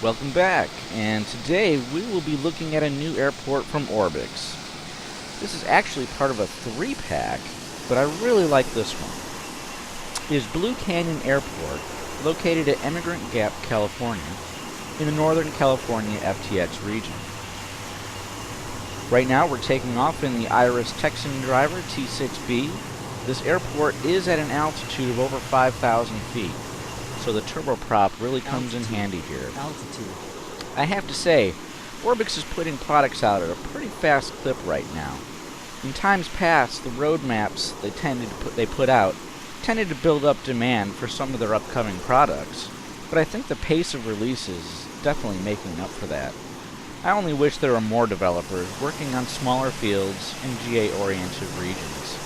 Welcome back, and today we will be looking at a new airport from ORBX. This is actually part of a 3-pack, but I really like this one. It is Blue Canyon Airport, located at Emigrant Gap, California, in the Northern California FTX region. Right now we're taking off in the IRIS Texan Driver T-6B. This airport is at an altitude of over 5,000 feet. So the turboprop really comes in handy here. I have to say, ORBX is putting products out at a pretty fast clip right now. In times past, the roadmaps they put out tended to build up demand for some of their upcoming products, but I think the pace of releases is definitely making up for that. I only wish there were more developers working on smaller fields and GA-oriented regions.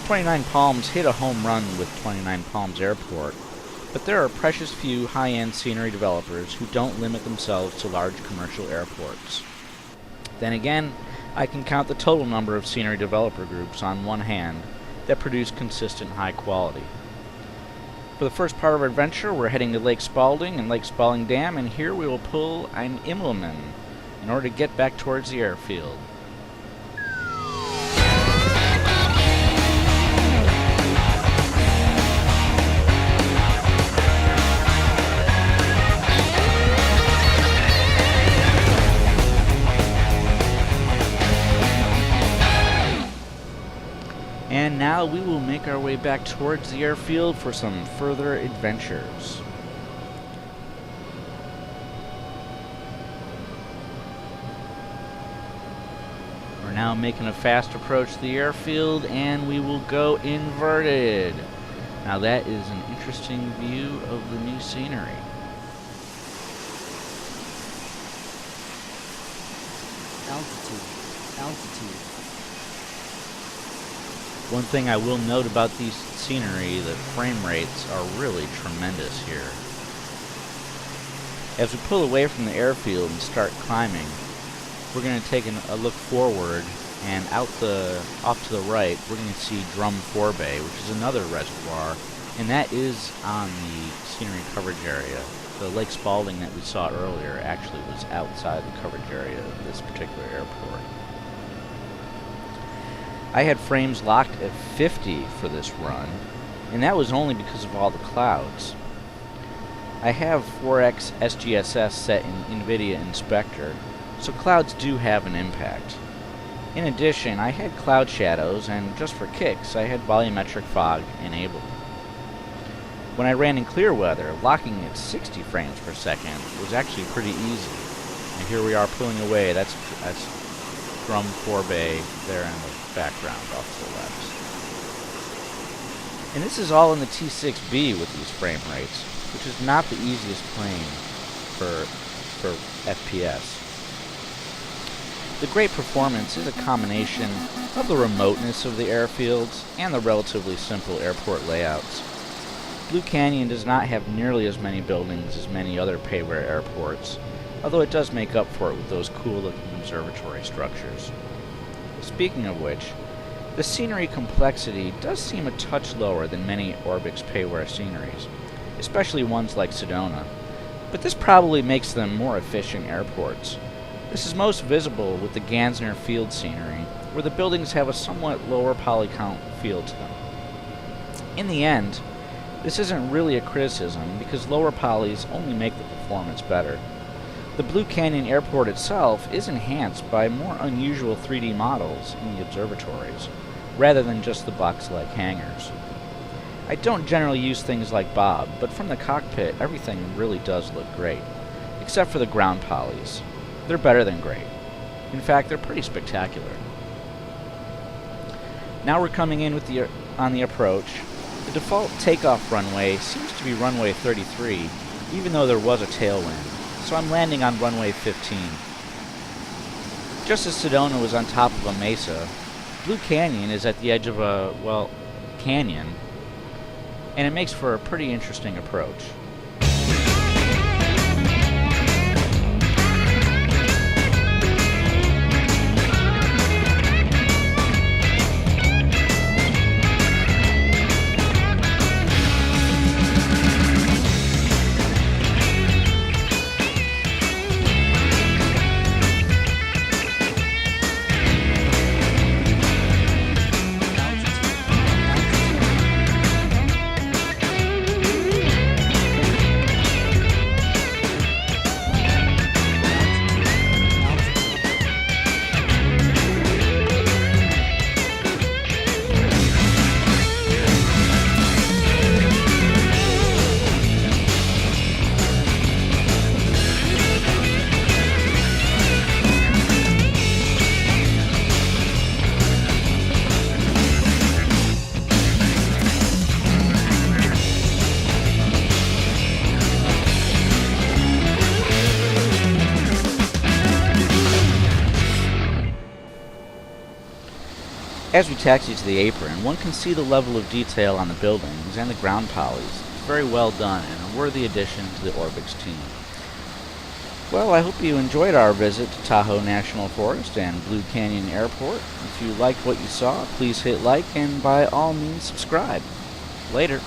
29 Palms hit a home run with 29 Palms Airport, but there are precious few high-end scenery developers who don't limit themselves to large commercial airports. Then again, I can count the total number of scenery developer groups on one hand that produce consistent high quality. For the first part of our adventure, we're heading to Lake Spalding and Lake Spalding Dam, and here we will pull an Immelman in order to get back towards the airfield. And now we will make our way back towards the airfield for some further adventures. We're now making a fast approach to the airfield, and we will go inverted. Now that is an interesting view of the new scenery. Altitude. One thing I will note about these scenery, the frame rates are really tremendous here. As we pull away from the airfield and start climbing, we're going to take a look forward, and off to the right, we're going to see Drum Forebay, which is another reservoir, and that is on the scenery coverage area. The Lake Spalding that we saw earlier actually was outside the coverage area of this particular airport. I had frames locked at 50 for this run, and that was only because of all the clouds. I have 4X SGSS set in NVIDIA Inspector, so clouds do have an impact. In addition, I had cloud shadows, and just for kicks, I had volumetric fog enabled. When I ran in clear weather, locking at 60 frames per second was actually pretty easy. And here we are pulling away. That's Drum Forebay there in the background off to the left. And this is all in the T6B with these frame rates, which is not the easiest plane for FPS. The great performance is a combination of the remoteness of the airfields and the relatively simple airport layouts. Blue Canyon does not have nearly as many buildings as many other payware airports, although it does make up for it with those cool-looking observatory structures. Speaking of which, the scenery complexity does seem a touch lower than many ORBX payware sceneries, especially ones like Sedona, but this probably makes them more efficient airports. This is most visible with the Gansner Field scenery, where the buildings have a somewhat lower poly count feel to them. In the end, this isn't really a criticism because lower polys only make the performance better. The Blue Canyon Airport itself is enhanced by more unusual 3D models in the observatories, rather than just the box-like hangars. I don't generally use things like Bob, but from the cockpit everything really does look great, except for the ground polys. They're better than great. In fact, they're pretty spectacular. Now we're coming in with on the approach. The default takeoff runway seems to be runway 33, even though there was a tailwind. So I'm landing on runway 15. Just as Sedona was on top of a mesa, Blue Canyon is at the edge of a, well, canyon, and it makes for a pretty interesting approach. As we taxi to the apron, one can see the level of detail on the buildings and the ground polys. It's very well done and a worthy addition to the ORBX team. Well, I hope you enjoyed our visit to Tahoe National Forest and Blue Canyon Airport. If you liked what you saw, please hit like and by all means subscribe. Later.